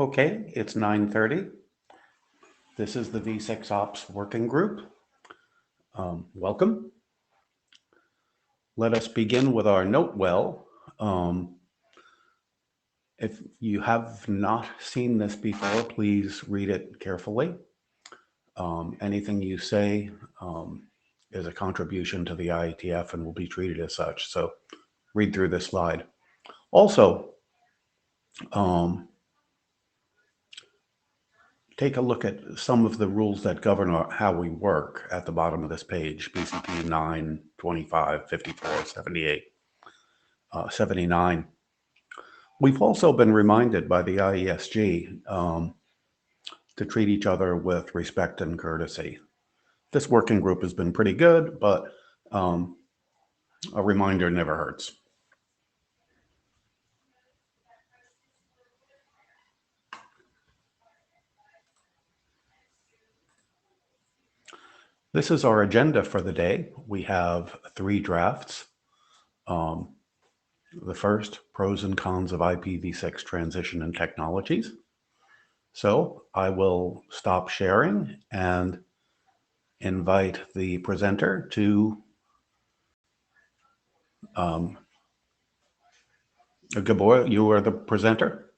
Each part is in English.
Okay, it's 9:30. This is the V6 Ops Working Group. Welcome. Let us begin with our note well. If you have not seen this before, please read it carefully. Anything you say is a contribution to the IETF and will be treated as such. So read through this slide. Also, take a look at some of the rules that govern how we work at the bottom of this page, BCP 9, 25, 54, 78, 79. We've also been reminded by the IESG to treat each other with respect and courtesy. This working group has been pretty good, but a reminder never hurts. This is our agenda for the day. We have 3 drafts. The first, pros and cons of IPv6 transition and technologies. So I will stop sharing and invite the presenter to Gabor, you are the presenter?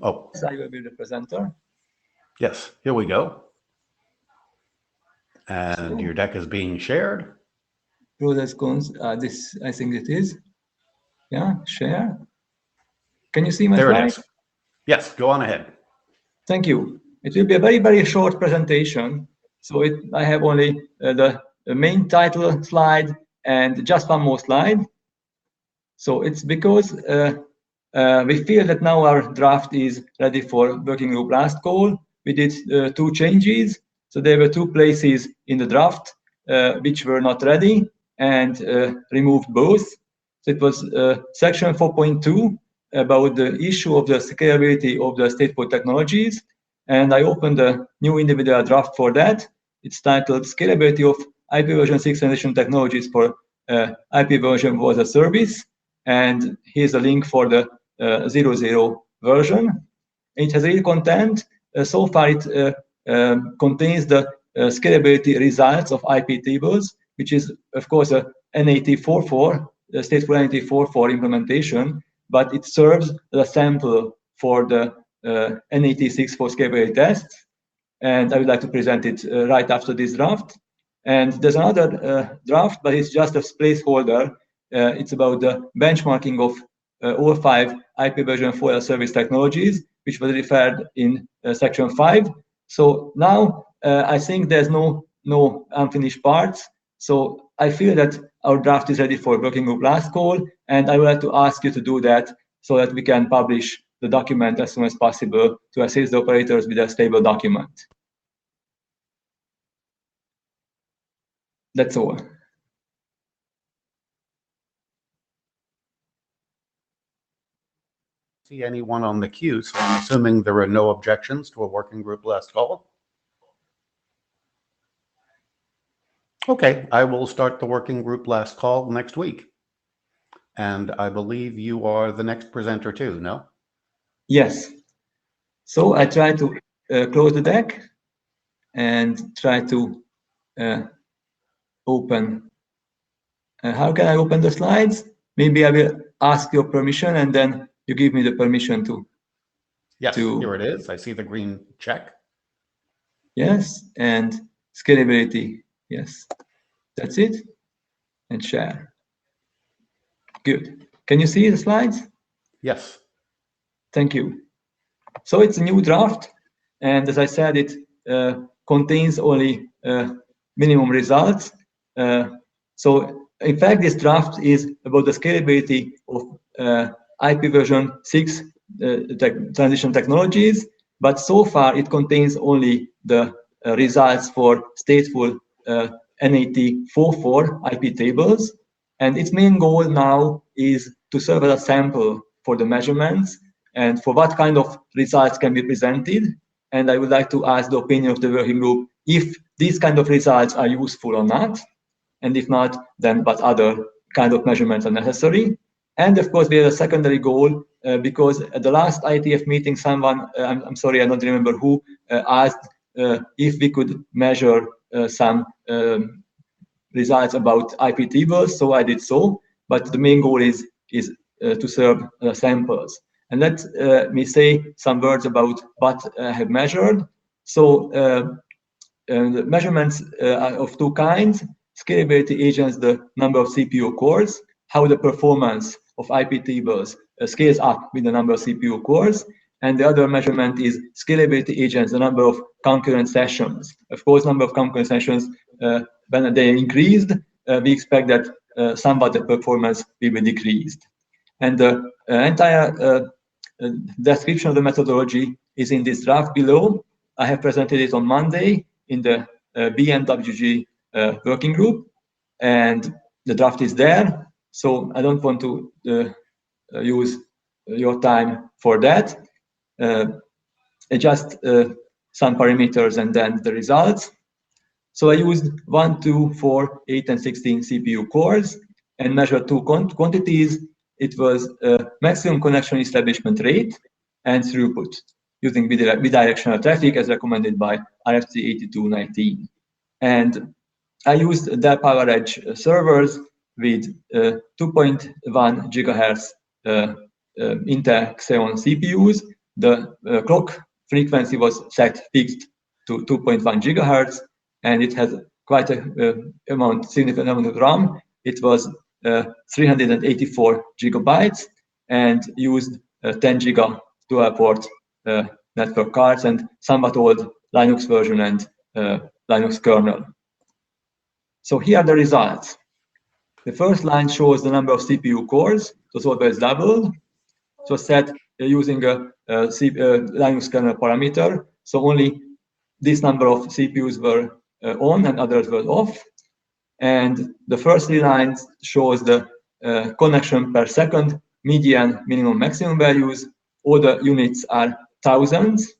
Oh. Yes, I will be the presenter. Yes, here we go. And your deck is being shared. Pros and cons, this, I think it is. Yeah, share. Can you see my slide? There it is. Yes, go on ahead. Thank you. It will be a very, very short presentation. So I have only the main title slide and just one more slide. So it's because we feel that now our draft is ready for working group last call. We did 2 changes. So there were 2 places in the draft which were not ready and removed both. So it was section 4.2 about the issue of the scalability of the stateful technologies. And I opened a new individual draft for that. It's titled Scalability of IPv6 Transition Technologies for IPv4 as a Service. And here's a link for the 00 version. It has real content. So far, it contains the scalability results of IP tables, which is, of course, a NAT44, the stateful NAT44 implementation, but it serves as a sample for the NAT6 for scalability tests. And I would like to present it right after this draft. And there's another draft, but it's just a placeholder. It's about the benchmarking of all 5 IPv4 as service technologies, which was referred in section 5. So now I think there's no unfinished parts. So I feel that our draft is ready for working group last call, and I would like to ask you to do that so that we can publish the document as soon as possible to assist the operators with a stable document. That's all. See anyone on the queue, so I'm assuming there are no objections to a working group last call. Okay, I will start the working group last call next week. And I believe you are the next presenter too, no? Yes. So I try to close the deck and try to open. How can I open the slides? Maybe I will ask your permission and then you give me the permission to. Yes, here it is. I see the green check. Yes, and scalability. Yes, that's it. And share. Good. Can you see the slides? Yes. Thank you. So it's a new draft. And as I said, it contains only minimum results. So in fact, this draft is about the scalability of IPv6 transition technologies, but so far it contains only the results for stateful NAT44 IP tables, and its main goal now is to serve as a sample for the measurements and for what kind of results can be presented. And I would like to ask the opinion of the working group if these kind of results are useful or not, and if not, then what other kind of measurements are necessary. And of course, we had a secondary goal because at the last IETF meeting, someone, I'm sorry, I don't remember who, asked if we could measure some results about IP tables. So I did so, but the main goal is to serve samples. And let me say some words about what I have measured. So the measurements are of two kinds. Scalability agents the number of CPU cores, how the performance of IP tables scales up with the number of CPU cores. And the other measurement is scalability agents, the number of concurrent sessions. Of course, number of concurrent sessions, when they increased, we expect that somewhat the performance will be decreased. And the entire description of the methodology is in this draft below. I have presented it on Monday in the BMWG working group, and the draft is there. So I don't want to use your time for that. Just some parameters and then the results. So I used 1, 2, 4, 8, and 16 CPU cores and measured two quantities. It was maximum connection establishment rate and throughput using bidirectional traffic as recommended by RFC 8219. And I used Dell PowerEdge servers with 2.1 gigahertz Intel Xeon CPUs. The clock frequency was set fixed to 2.1 gigahertz, and it has quite a significant amount of RAM. It was 384 gigabytes and used 10 giga dual-port network cards and somewhat old Linux version and Linux kernel. So here are the results. The first line shows the number of CPU cores, so it's always doubled. So set using a Linux kernel parameter. So only this number of CPUs were on and others were off. And the first three lines shows the connection per second, median, minimum, maximum values. All the units are thousands.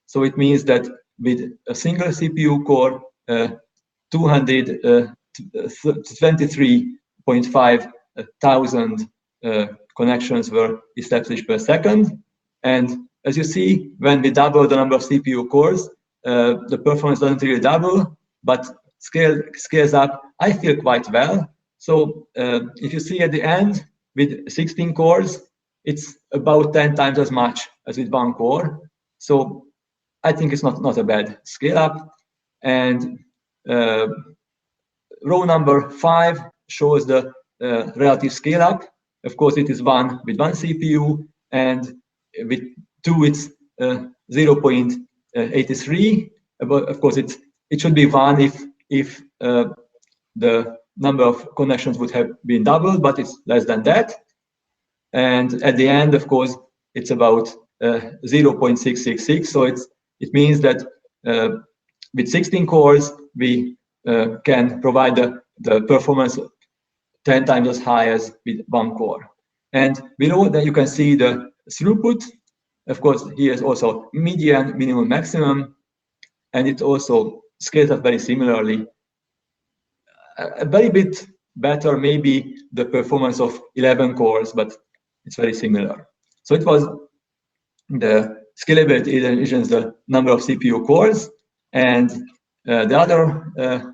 So it means that with a single CPU core, 223.5 thousand connections were established per second. And as you see, when we double the number of CPU cores, the performance doesn't really double, but scales up, I feel, quite well. So if you see at the end, with 16 cores, it's about 10 times as much as with one core. So I think it's not a bad scale up. And row number 5 shows the relative scale up. Of course, it is one with one CPU, and with 2 it's 0.83. But of course, it should be 1 if the number of connections would have been doubled, but it's less than that. And at the end, of course, it's about 0.666. So it means that with 16 cores, we can provide the performance 10 times as high as with one core. And below that, you can see the throughput. Of course, here is also median, minimum, maximum, and it also scales up very similarly. A very bit better, maybe the performance of 11 cores, but it's very similar. So it was the scalability agents, the number of CPU cores, and the other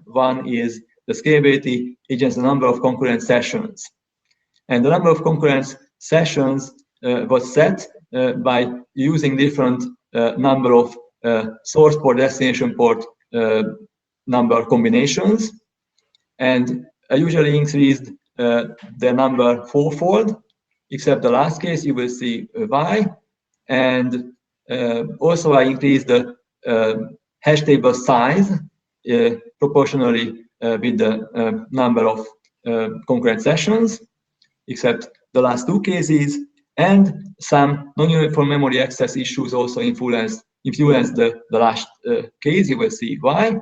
one is the scalability agents, the number of concurrent sessions. And the number of concurrent sessions was set by using different number of source port, destination port number combinations. And I usually increased the number 4-fold, except the last case, you will see why. And also I increased the hash table size proportionally with the number of concurrent sessions, except the last two cases. And some non-uniform memory access issues also influenced the last case, you will see why.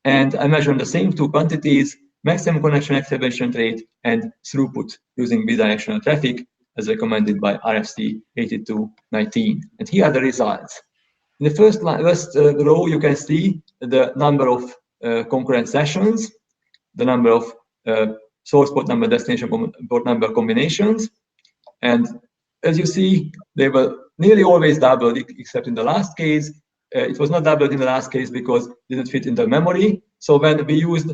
And I measured the same two quantities, maximum connection establishment rate and throughput using bidirectional traffic as recommended by RFC 8219. And here are the results. In the first row, you can see the number of concurrent sessions, the number of source port number, destination port number combinations. And as you see, they were nearly always doubled, except in the last case. It was not doubled in the last case because it didn't fit in the memory. So when we used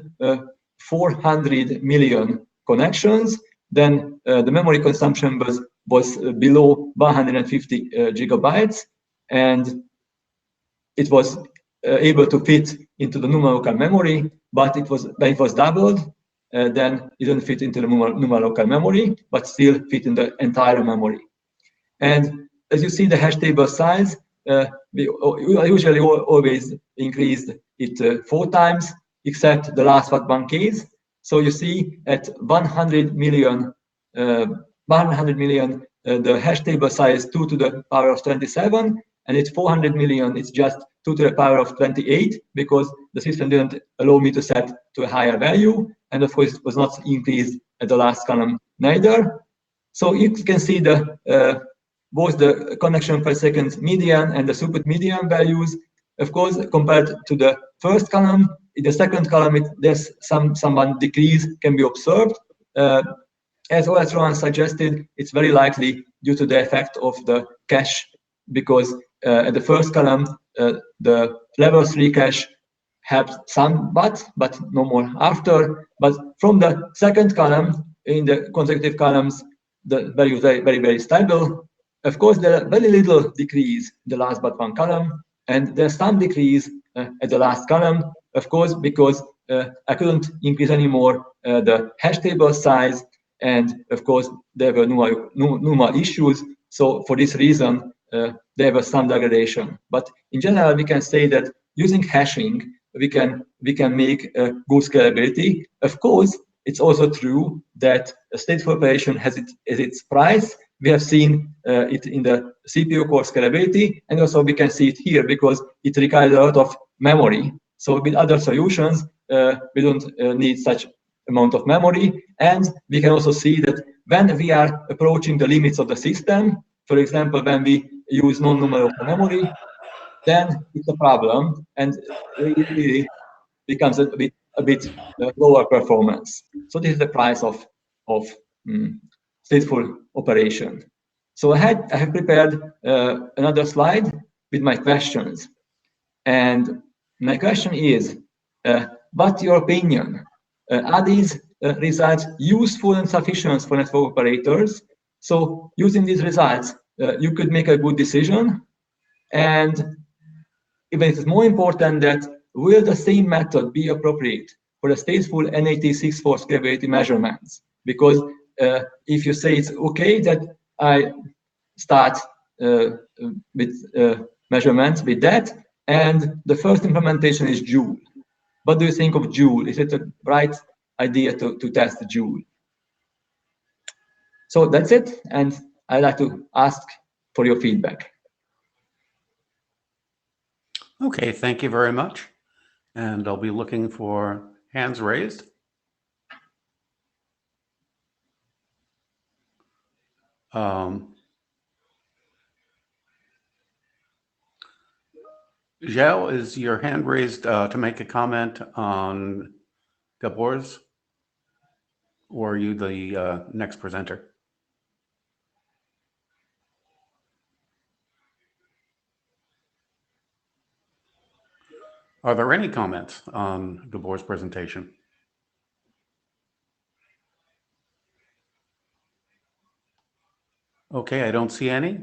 400 million connections, then the memory consumption was below 150 gigabytes, and it was able to fit into the NUMA local memory. But when it was doubled, then it didn't fit into the NUMA local memory, but still fit in the entire memory. And as you see, the hash table size, we usually always increased it 4 times, except the last one case. So you see at 100 million, the hash table size 2 to the power of 27, and it's 400 million, it's just 2 to the power of 28, because the system didn't allow me to set to a higher value, and of course it was not increased at the last column neither. So you can see both the connection per second median and the throughput median values. Of course, compared to the first column, in the second column, there's some decrease can be observed. As Rohan suggested, it's very likely due to the effect of the cache, because at the first column, the level 3 cache helped somewhat, but no more after. But from the second column, in the consecutive columns, the value is very, very stable. Of course, there are very little decrease in the last but one column, and there's some decrease at the last column, of course, because I couldn't increase anymore the hash table size, and of course, there were NUMA issues. So for this reason, there was some degradation. But in general, we can say that using hashing, we can make good scalability. Of course, it's also true that a stateful operation has its price. We have seen it in the CPU core scalability, and also we can see it here because it requires a lot of memory. So with other solutions, we don't need such amount of memory. And we can also see that when we are approaching the limits of the system, for example, when we use non-numerical memory, then it's a problem, and it becomes a bit lower performance. So this is the price of stateful operation. So I have prepared another slide with my questions, and my question is, what's your opinion? Are these results useful and sufficient for network operators? So using these results, you could make a good decision. And even it's more important that will the same method be appropriate for the stateful NAT64 scalability measurements? Because if you say it's okay that I start with measurements with that, and the first implementation is Joule. What do you think of Joule? Is it a right idea to test Joule? So that's it, and I'd like to ask for your feedback. Okay, thank you very much. And I'll be looking for hands raised. Zhao, is your hand raised to make a comment on Gabor's? Or are you the next presenter? Are there any comments on Gabor's presentation? Okay, I don't see any.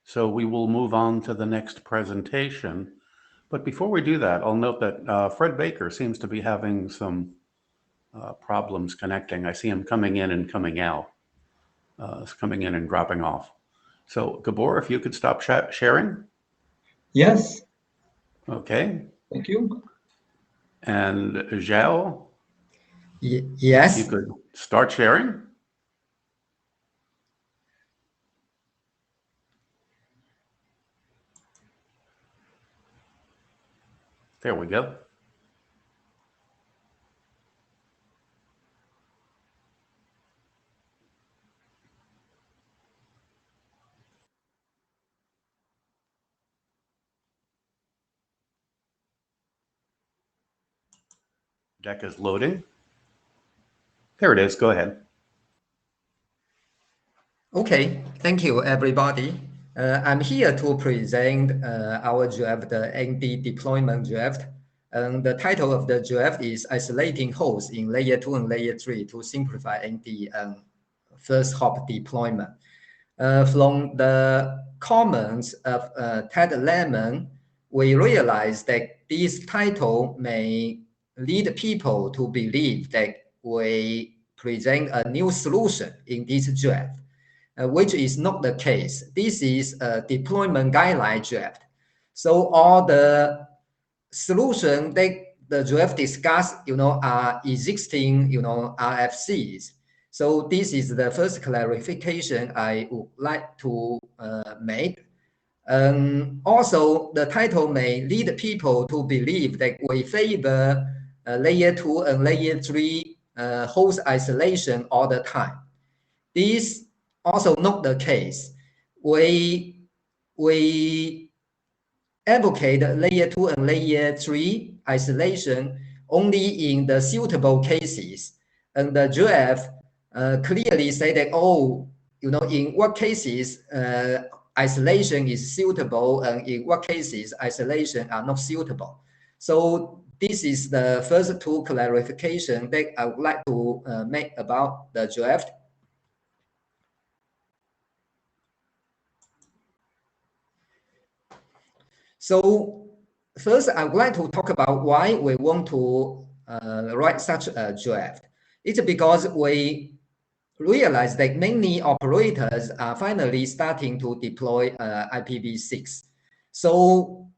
So we will move on to the next presentation. But before we do that, I'll note that Fred Baker seems to be having some problems connecting. I see him coming in and coming out, coming in and dropping off. So Gabor, if you could stop sharing. Yes. Okay. Thank you. And Zhao? Yes. You could start sharing. There we go. Deck is loading. There it is. Go ahead. Okay, thank you, everybody. I'm here to present our draft, the ND deployment draft. And the title of the draft is Isolating Hosts in Layer 2 and Layer 3 to Simplify ND and First Hop Deployment. From the comments of Ted Lemon, we realized that this title may lead people to believe that we present a new solution in this draft. Which is not the case. This is a deployment guideline draft. So all the solutions that the draft discussed, are existing, RFCs. So this is the first clarification I would like to make. Also, the title may lead people to believe that we favor layer 2 and layer 3 host isolation all the time. This also not the case. We advocate layer 2 and layer 3 isolation only in the suitable cases. And the draft clearly say that, in what cases isolation is suitable and in what cases isolation are not suitable. So this is the first two clarification that I would like to make about the draft. So first, I would like to talk about why we want to write such a draft. It's because we realize that many operators are finally starting to deploy IPv6. So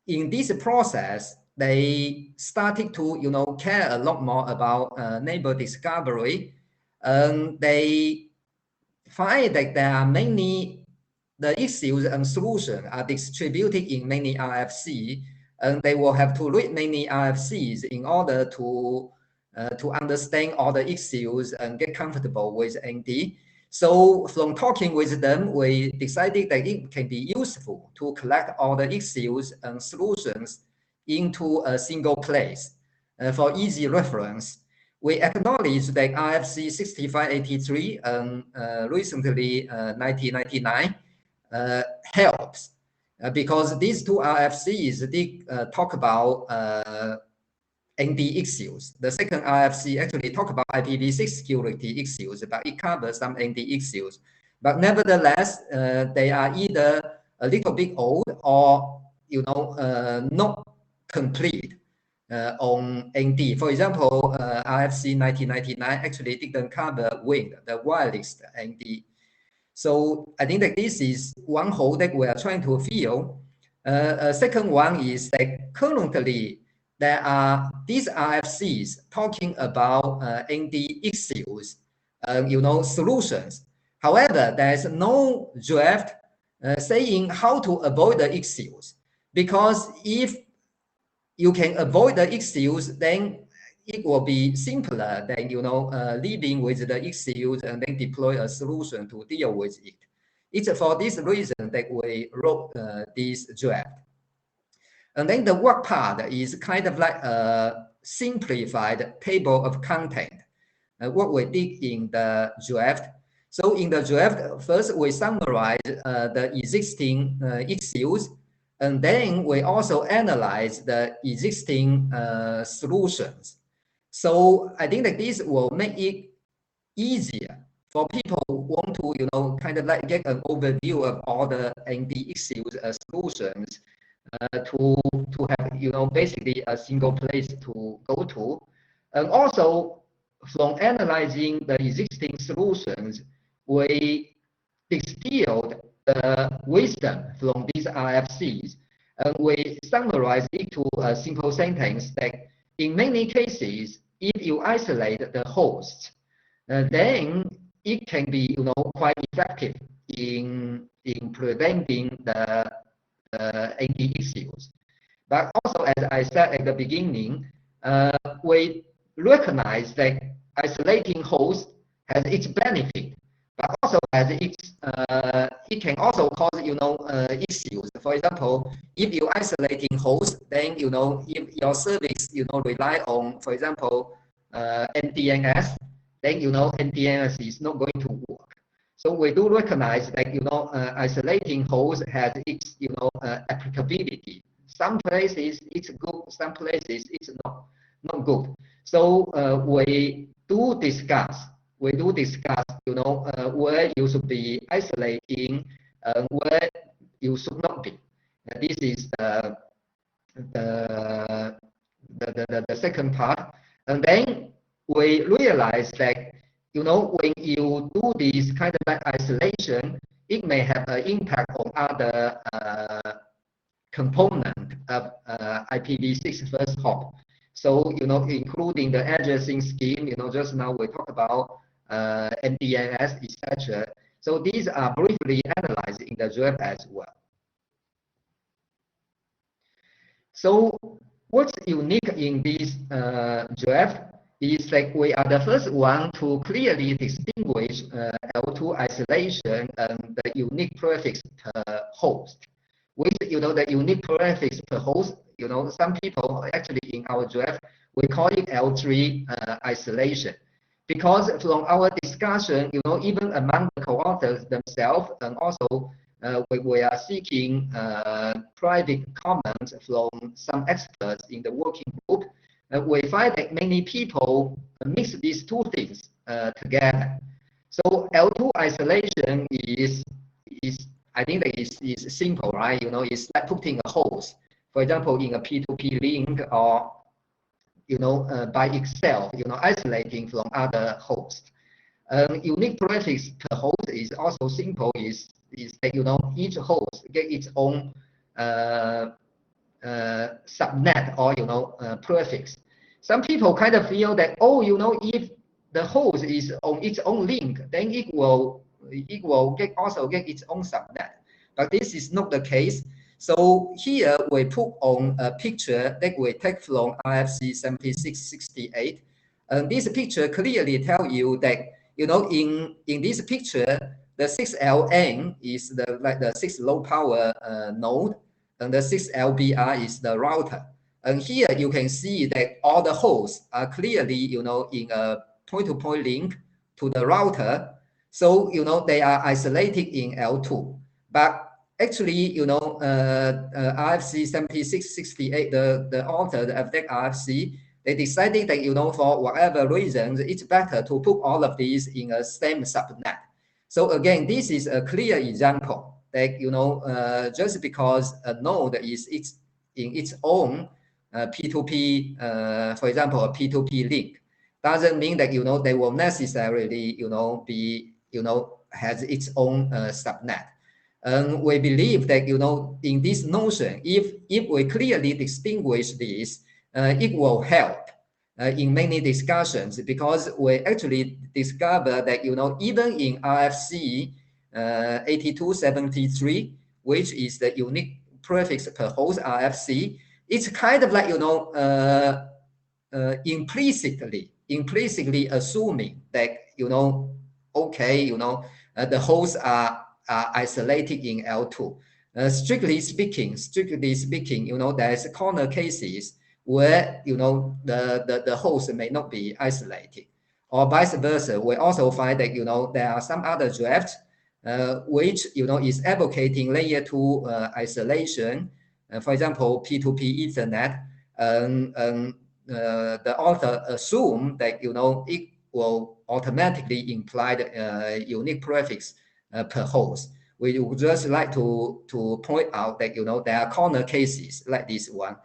in this process, they started to care a lot more about neighbor discovery, and they find that there are the issues and solutions are distributed in many RFC, and they will have to read many RFCs in order to understand all the issues and get comfortable with ND. So from talking with them, we decided that it can be useful to collect all the issues and solutions into a single place for easy reference. We acknowledge that RFC 6583 and recently 1999 helps because these two RFCs did talk about ND issues. The second RFC actually talk about IPv6 security issues, but it covers some ND issues. But nevertheless, they are either a little bit old or not complete on ND. For example, RFC 1999 actually didn't cover WING, the wireless ND. So I think that this is one hole that we are trying to fill. Second one is that currently there are these RFCs talking about ND issues, solutions. However, there is no draft saying how to avoid the issues, because if you can avoid the issues, then it will be simpler than living with the issues and then deploy a solution to deal with it. It's for this reason that we wrote this draft. And then the work part is kind of like a simplified table of content, what we did in the draft. So in the draft, first we summarize the existing issues, and then we also analyze the existing solutions. So I think that this will make it easier for people who want to, kind of like get an overview of all the ND issues solutions to have, basically a single place to go to. And also from analyzing the existing solutions, we distilled the wisdom from these RFCs, and we summarize it to a simple sentence that in many cases, if you isolate the host, then it can be quite effective in preventing the ND issues. But also, as I said at the beginning, we recognize that isolating hosts has its benefit, but also has its it can also cause issues. For example, if you isolating hosts, then if your service rely on, for example, NDNS, then NDNS is not going to work. So we do recognize that, isolating host has its, applicability. Some places it's good, some places it's not good. So we do discuss, where you should be isolating and where you should not be. This is the second part. And then we realize that, when you do this kind of isolation, it may have an impact on other component of IPv6 first hop. So, including the addressing scheme, just now we talked about MDNS, etc. So these are briefly analyzed in the draft as well. So what's unique in this draft is that we are the first one to clearly distinguish L2 isolation and the unique prefix per host. With the unique prefix per host, some people actually in our draft we call it L3 isolation, because from our discussion, even among the co-authors themselves, and also we are seeking private comments from some experts in the working group. We find that many people mix these two things together. So L2 isolation is I think that is simple, right? It's like putting a host, for example, in a P2P link, or by itself, isolating from other hosts. Unique prefix per host is also simple. Is that each host get its own subnet or prefix. Some people kind of feel that, if the host is on its own link, then it will also get its own subnet. But this is not the case. So here we put on a picture that we take from RFC 7668. And this picture clearly tells you that, in this picture, the 6LN is the 6 low power node, and the 6LBR is the router. And here you can see that all the hosts are clearly, in a point-to-point link to the router. So, they are isolated in L2. But actually, RFC 7668, the author of that RFC, they decided that, for whatever reasons, it's better to put all of these in a same subnet. So again, this is a clear example that, just because a node is in its own P2P, for example, a P2P link, doesn't mean that, they will necessarily, be, has its own subnet. And we believe that, in this notion, if we clearly distinguish this, it will help in many discussions, because we actually discover that, even in RFC 8273, which is the unique prefix per host RFC, it's kind of like, implicitly assuming that, okay, the hosts are isolated in L2. Strictly speaking, there's corner cases where, the host may not be isolated, or vice versa. We also find that, there are some other drafts which, is advocating layer 2 isolation. For example, P2P Ethernet, the author assumed that, it will automatically imply the unique prefix per host. We would just like to point out that, there are corner cases like this one,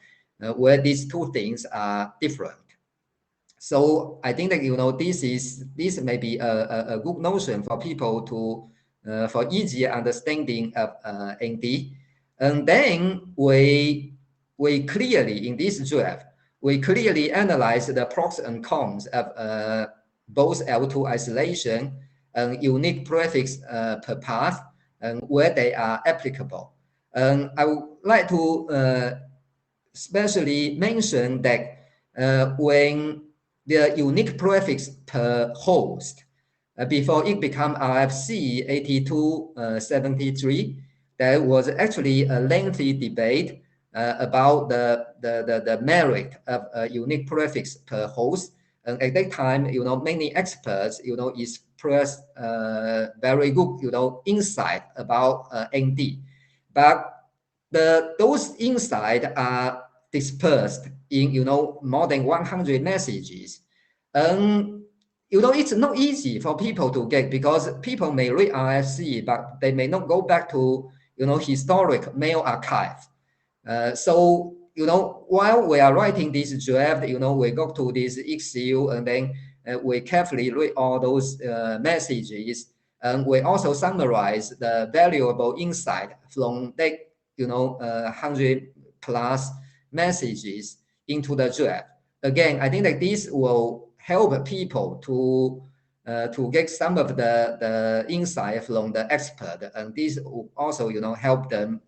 where these two things are different. So I think that, this may be a good notion for people to, for easier understanding of ND. And then we clearly, in this draft, we clearly analyze the pros and cons of both L2 isolation and unique prefix per path, and where they are applicable. And I would like to especially mention that when the unique prefix per host, before it became RFC 8273, there was actually a lengthy debate about the merit of a unique prefix per host. And at that time, many experts, is express very good, insight about ND, but those insights are dispersed in, more than 100 messages, and it's not easy for people to get, because people may read RFC, but they may not go back to, historic mail archive. So, while we are writing this draft, we go to this Excel, and then we carefully read all those messages, and we also summarize the valuable insight from that, 100 plus messages into the draft. Again, I think that this will help people to get some of the insight from the expert, and this will also, help them,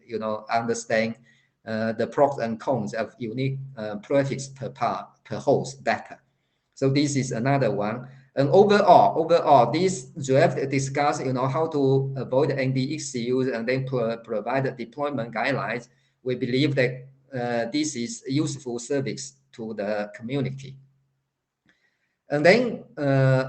understand the pros and cons of unique prefix per host better. So this is another one. And overall, this draft discuss, how to avoid NDXUs and then provide deployment guidelines. We believe that this is a useful service to the community. And then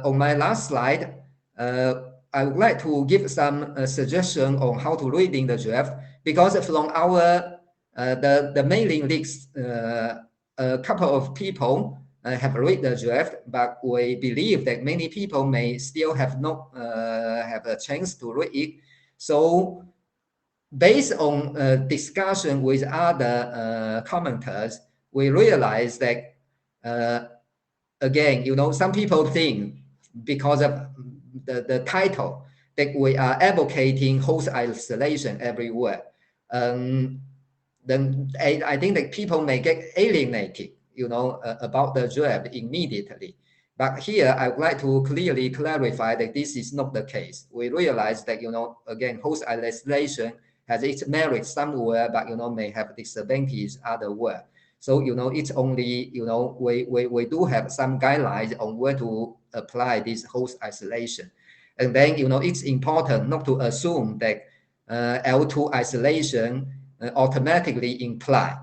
on my last slide, I would like to give some suggestion on how to reading the draft, because from our the mailing list, a couple of people have read the draft, but we believe that many people may still have not have a chance to read it. So based on discussion with other commenters, we realize that again, some people think because of the title that we are advocating host isolation everywhere. Then I think that people may get alienated, about the draft immediately. But here I would like to clearly clarify that this is not the case. We realize that, again, host isolation has its merit somewhere, but, may have disadvantage otherwhere. So, it's only, we do have some guidelines on where to apply this host isolation. And then, it's important not to assume that L2 isolation automatically imply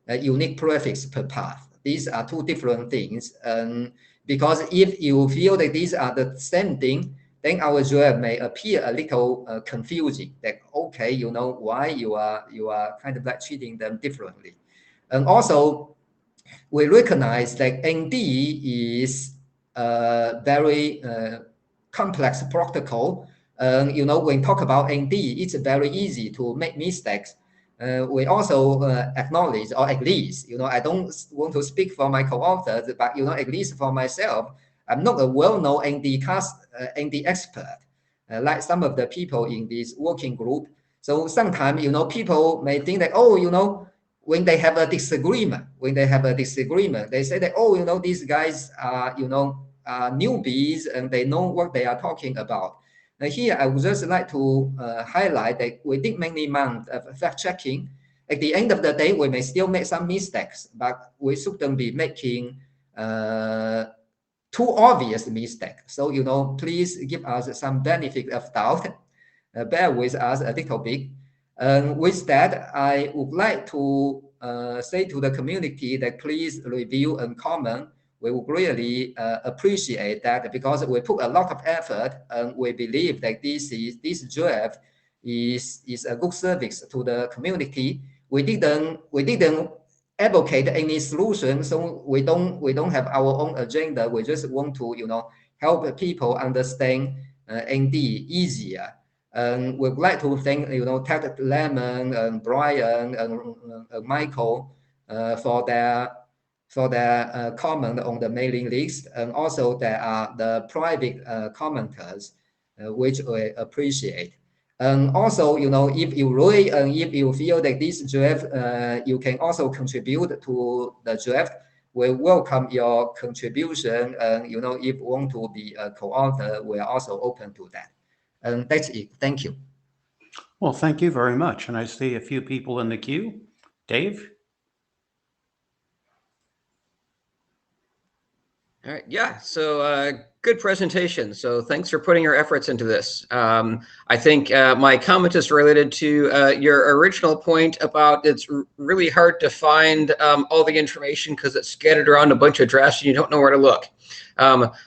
a unique prefix per path. These are two different things. Because if you feel that these are the same thing, then our draft may appear a little confusing. That okay, why you are kind of like treating them differently. And also, we recognize that ND is a very complex protocol. When we talk about ND, it's very easy to make mistakes. We also acknowledge, or at least, I don't want to speak for my co-authors, but, at least for myself, I'm not a well-known ND expert, like some of the people in this working group. So sometimes, people may think that, when they have a disagreement, they say that, these guys are, newbies and they know what they are talking about. Now here, I would just like to highlight that we did many months of fact-checking. At the end of the day, we may still make some mistakes, but we shouldn't be making too obvious mistakes. So, please give us some benefit of doubt. Bear with us a little bit. With that, I would like to say to the community that please review and comment. We would really appreciate that, because we put a lot of effort, and we believe that this draft is a good service to the community. We didn't advocate any solution, so we don't have our own agenda. We just want to help people understand ND easier. And we'd like to thank Ted Lemon and Brian and Michael for their comment on the mailing list, and also there are the private commenters, which we appreciate. And also, if you read and if you feel that this draft, you can also contribute to the draft, we welcome your contribution. And if you want to be a co-author, we are also open to that. And that's it. Thank you. Well, thank you very much. And I see a few people in the queue. Dave? All right. Yeah. So good presentation. So thanks for putting your efforts into this. I think my comment is related to your original point about it's really hard to find all the information because it's scattered around a bunch of drafts and you don't know where to look.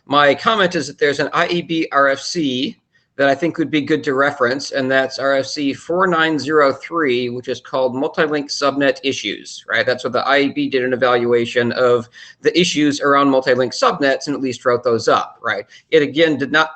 My comment is that there's an IEB RFC that I think would be good to reference, and that's RFC 4903, which is called Multi-Link Subnet Issues, right? That's what the IEB did an evaluation of the issues around multi-link subnets and at least wrote those up, right? It again did not,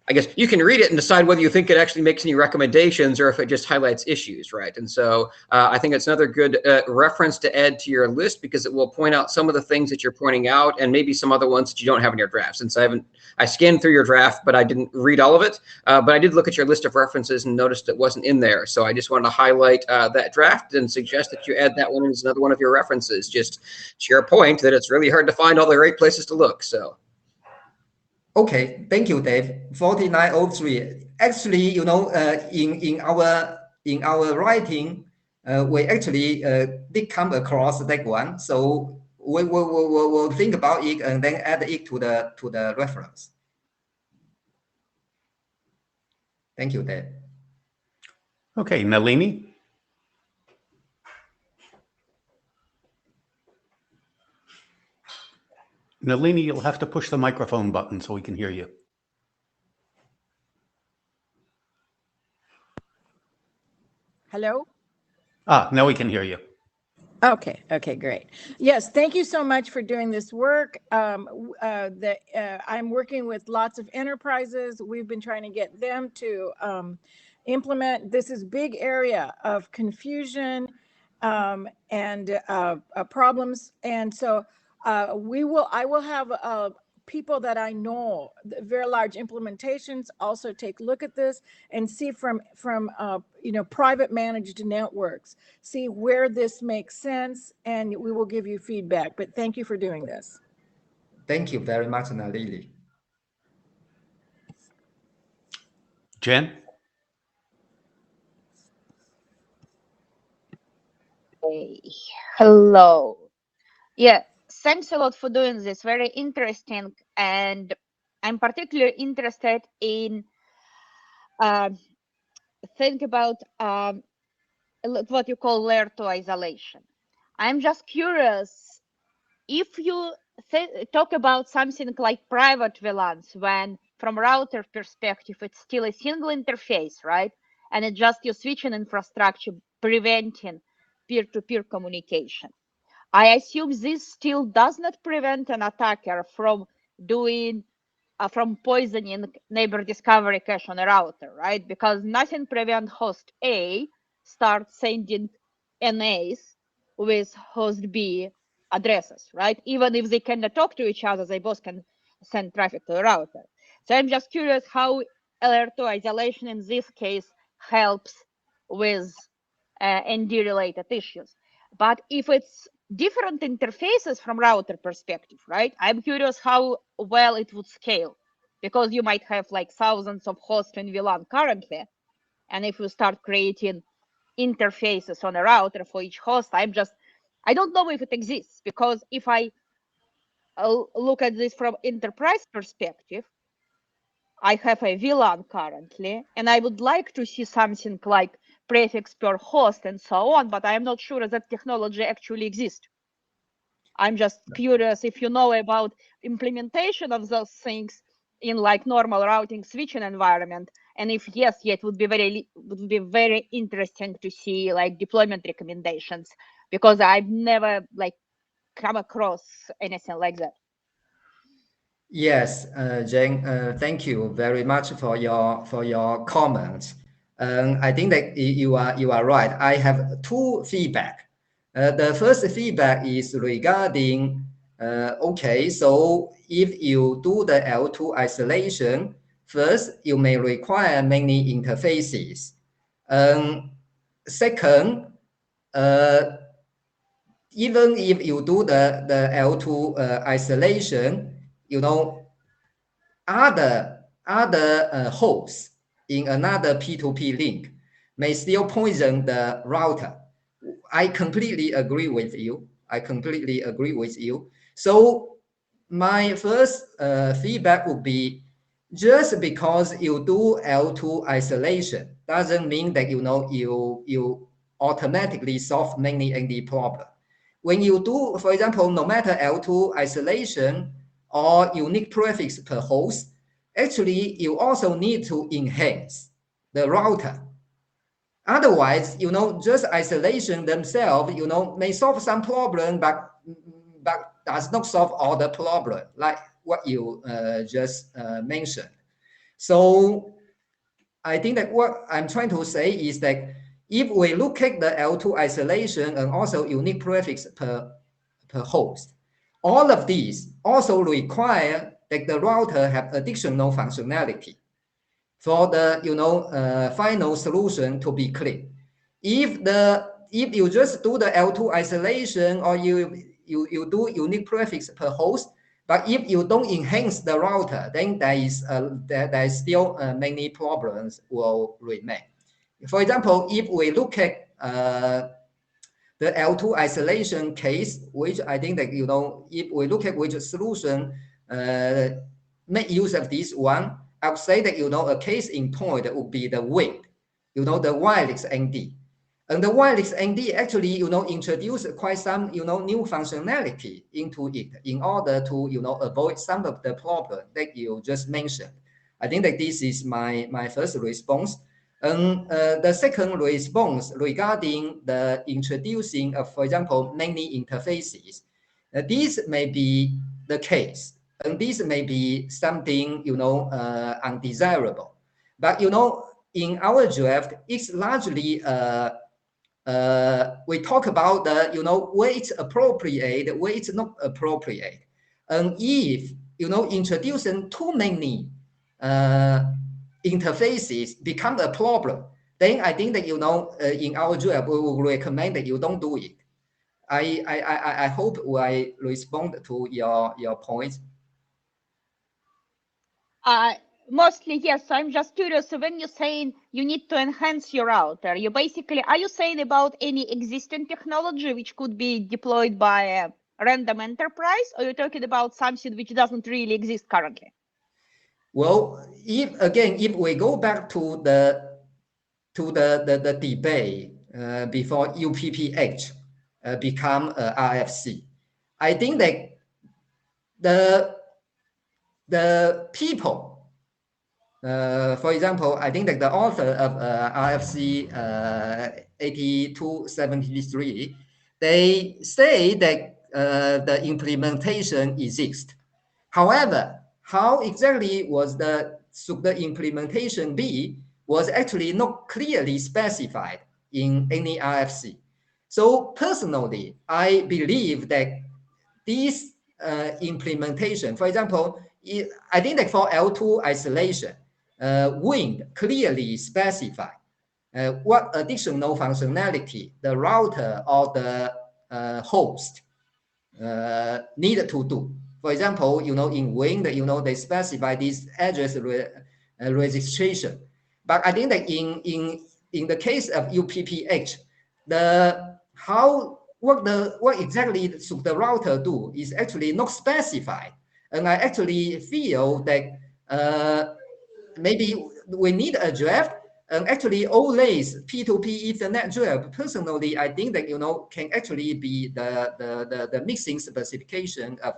I guess you can read it and decide whether you think it actually makes any recommendations or if it just highlights issues, right? And so I think it's another good reference to add to your list because it will point out some of the things that you're pointing out and maybe some other ones that you don't have in your draft. Since I scanned through your draft, but I didn't read all of it. But I did look at your list of references and noticed it wasn't in there. So I just wanted to highlight that draft and suggest that you add that one as another one of your references. Just to your point that it's really hard to find all the right places to look. So. Okay, thank you, Dave. 4903. Actually, you know, in our writing, we actually did come across that one. So we'll think about it and then add it to the reference. Thank you, Dave. Okay, Nalini. Nalini, you'll have to push the microphone button so we can hear you. Hello? Now we can hear you. Okay, great. Yes, thank you so much for doing this work. I'm working with lots of enterprises. We've been trying to get them to implement. This is big area of confusion and problems. And so I will have people that I know, very large implementations, also take a look at this and see from private managed networks, see where this makes sense, and we will give you feedback. But thank you for doing this. Thank you very much, Nalini. Jen? Hey, hello. Yeah, thanks a lot for doing this. Very interesting. And I'm particularly interested in think about what you call layer 2 isolation. I'm just curious if you talk about something like private VLANs, when from router perspective, it's still a single interface, right? And it's just your switching infrastructure preventing peer-to-peer communication. I assume this still does not prevent an attacker from doing from poisoning neighbor discovery cache on a router, right? Because nothing prevents host A start sending NAs with host B addresses, right? Even if they cannot talk to each other, they both can send traffic to the router. So I'm just curious how layer 2 isolation in this case helps with ND-related issues. But if it's different interfaces from router perspective, right? I'm curious how well it would scale, because you might have like thousands of hosts in VLAN currently. And if you start creating interfaces on a router for each host, I don't know if it exists, because if I look at this from enterprise perspective, I have a VLAN currently, and I would like to see something like prefix per host and so on, but I'm not sure that technology actually exists. I'm just curious if you know about implementation of those things in like normal routing switching environment, and if yes, it would be very interesting to see like deployment recommendations, because I've never like come across anything like that. Yes, Jane, thank you very much for your comments. I think that you are right. I have two feedback. The first feedback is regarding okay, so if you do the L2 isolation, first you may require many interfaces. Second, even if you do the L2 isolation, you know, other hosts in another P2P link may still poison the router. I completely agree with you. So my first feedback would be, just because you do L2 isolation doesn't mean that you automatically solve many ND problem. When you do, for example, no matter L2 isolation or unique prefix per host, actually you also need to enhance the router. Otherwise, just isolation themselves, may solve some problem, but does not solve all the problem, like what you just mentioned. So I think that what I'm trying to say is that if we look at the L2 isolation and also unique prefix per host, all of these also require that the router have additional functionality for the final solution to be clean. If you just do the L2 isolation, or you do unique prefix per host, but if you don't enhance the router, then there is still many problems will remain. For example, if we look at the L2 isolation case, which I think that if we look at which solution make use of this one, I would say that a case in point would be the wind, the wireless ND. And the wireless ND actually introduced quite some new functionality into it in order to avoid some of the problem that you just mentioned. I think that this is my first response. And the second response regarding the introducing of, for example, many interfaces, this may be the case. And this may be something, undesirable. But, in our draft, it's largely, we talk about the, where it's appropriate, where it's not appropriate. And if, introducing too many interfaces become a problem, then I think that, in our draft, we will recommend that you don't do it. I hope I respond to your points. Mostly, yes. So I'm just curious. So when you're saying you need to enhance your router, are you saying about any existing technology which could be deployed by a random enterprise, or you're talking about something which doesn't really exist currently? Well, if we go back to the debate before UPPH become RFC, I think that the people, for example, I think that the author of RFC 8273, they say that the implementation exists. However, how exactly should the implementation be was actually not clearly specified in any RFC. So personally, I believe that this implementation, for example, I think that for L2 isolation, Wind clearly specify what additional functionality the router or the host needed to do. For example, in Wind, they specify this address registration. But I think that in the case of UPPH, what exactly should the router do is actually not specified. And I actually feel that maybe we need a draft, and actually OLA's P2P Ethernet draft. Personally, I think that can actually be the mixing specification of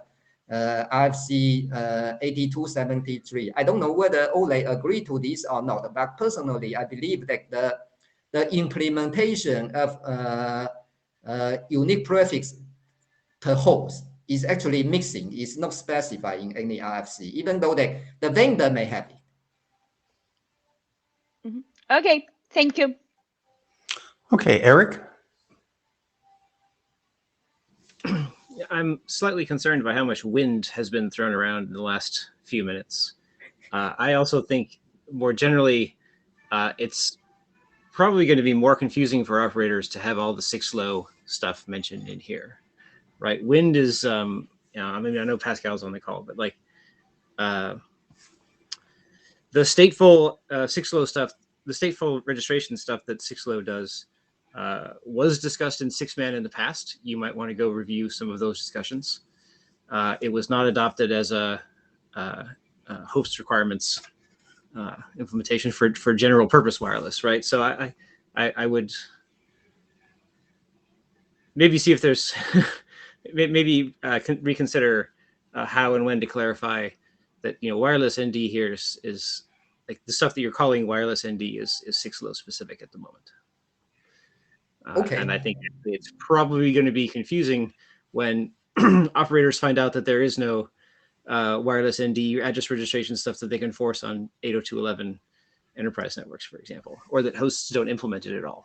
RFC 8273. I don't know whether OLA agree to this or not, but personally, I believe that the implementation of unique prefix per host is actually mixing, is not specified in any RFC, even though the vendor may have it. Okay, thank you. Okay, Eric? I'm slightly concerned by how much wind has been thrown around in the last few minutes. I also think more generally, it's probably going to be more confusing for operators to have all the 6LoW stuff mentioned in here, right? Wind is, I know Pascal's on the call, but like the stateful 6LoW stuff, the stateful registration stuff that 6LoW does was discussed in 6man in the past. You might want to go review some of those discussions. it was not adopted as a host requirements implementation for general purpose wireless, right? So I would maybe see if there's maybe reconsider how and when to clarify that, you know, wireless ND here is like the stuff that you're calling wireless ND is 6LoW specific at the moment. Okay. And I think it's probably going to be confusing when operators find out that there is no wireless ND address registration stuff that they can force on 802.11 enterprise networks, for example, or that hosts don't implement it at all,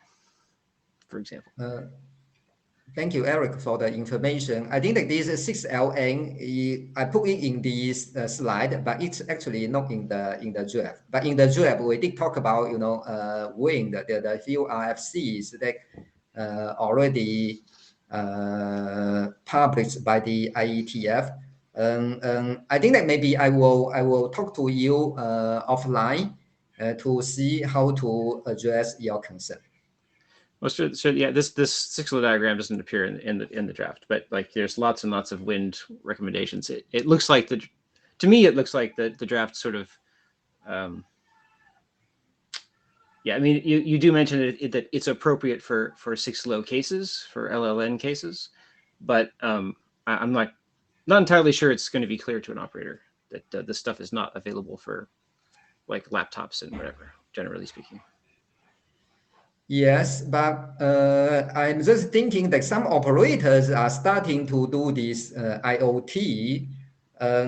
for example. Thank you, Eric, for the information. I think that this 6LN, I put it in this slide, but it's actually not in the draft. But in the draft, we did talk about, you know, when the few RFCs that already published by the IETF. I think that maybe I will talk to you offline to see how to address your concern. Well, so yeah, this 6LoW diagram doesn't appear in the draft, but like there's lots and lots of wind recommendations. It looks like to me it looks like the draft sort of yeah, I mean you do mention that it's appropriate for 6LoW cases, for LLN cases, but I'm not entirely sure it's going to be clear to an operator that this stuff is not available for like laptops and whatever, generally speaking. Yes, but I'm just thinking that some operators are starting to do this IoT. I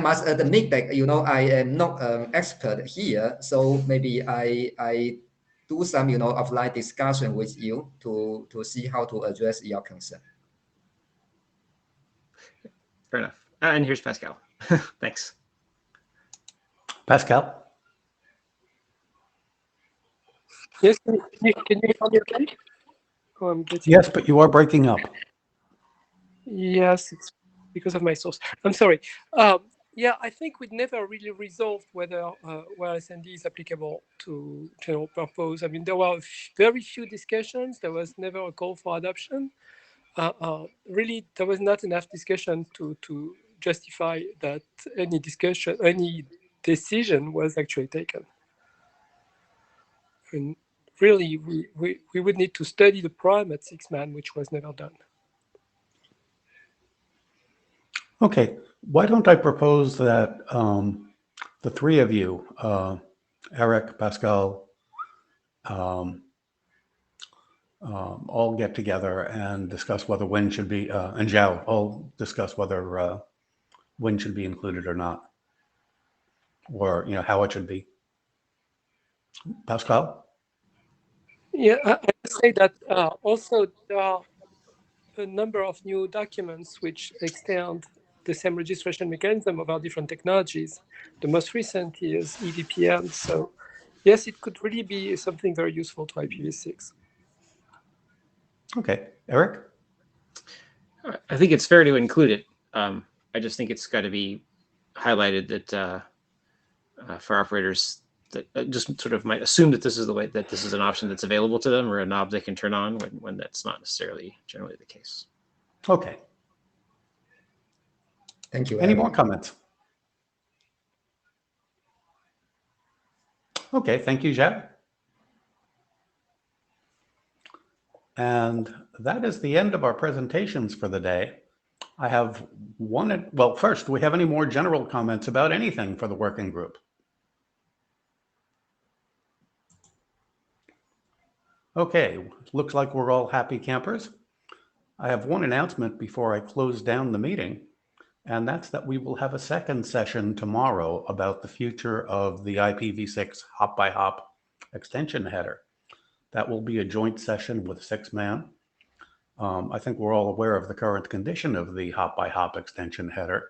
must admit that, you know, I am not an expert here, so maybe I do some, you know, offline discussion with you to see how to address your concern. Fair enough. And here's Pascal. Thanks. Pascal? Yes, can you hear me okay? Oh, I'm getting... Yes, but you are breaking up. Yes, it's because of my source. I'm sorry. Yeah, I think we'd never really resolved whether wireless ND is applicable to general purpose. I mean, there were very few discussions. There was never a call for adoption. Really, there was not enough discussion to justify that any decision was actually taken. And really, we would need to study the prime at 6-man, which was never done. Okay, why don't I propose that the three of you, Eric, Pascal, all get together and discuss whether WIN should be, and Zhao, all discuss whether WIN should be included or not, or, you know, how it should be. Pascal? Yeah, I would say that also there are a number of new documents which extend the same registration mechanism of our different technologies. The most recent is EVPN. So yes, it could really be something very useful to IPv6. Okay, Eric? I think it's fair to include it. I just think it's got to be highlighted that for operators that just sort of might assume that this is the way, that this is an option that's available to them or a knob they can turn on when that's not necessarily generally the case. Okay. Thank you. Any Eric. more comments? Okay, thank you, Zhao. And that is the end of our presentations for the day. I have one, well, first, do we have any more general comments about anything for the working group? Okay, looks like we're all happy campers. I have one announcement before I close down the meeting, and that's that we will have a second session tomorrow about the future of the IPv6 hop-by-hop extension header. That will be a joint session with 6-man. I think we're all aware of the current condition of the hop-by-hop extension header.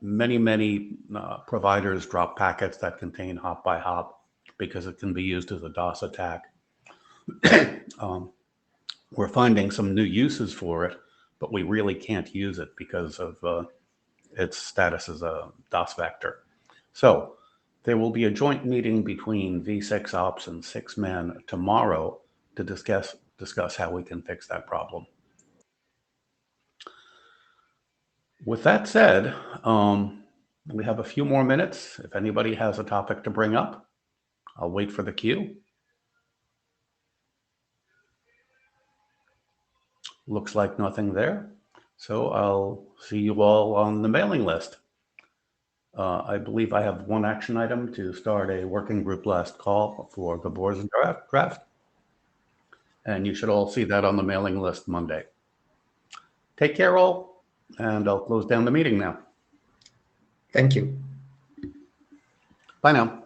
Many providers drop packets that contain hop-by-hop because it can be used as a DOS attack. We're finding some new uses for it, but we really can't use it because of its status as a DOS vector. So there will be a joint meeting between V6 Ops and 6-man tomorrow to discuss discuss how we can fix that problem. With that said, we have a few more minutes. If anybody has a topic to bring up, I'll wait for the queue. Looks like nothing there. So I'll see you all on the mailing list. I believe I have one action item to start a working group last call for Gabor's draft. And you should all see that on the mailing list Monday. Take care all, and I'll close down the meeting now. Thank you. Bye now.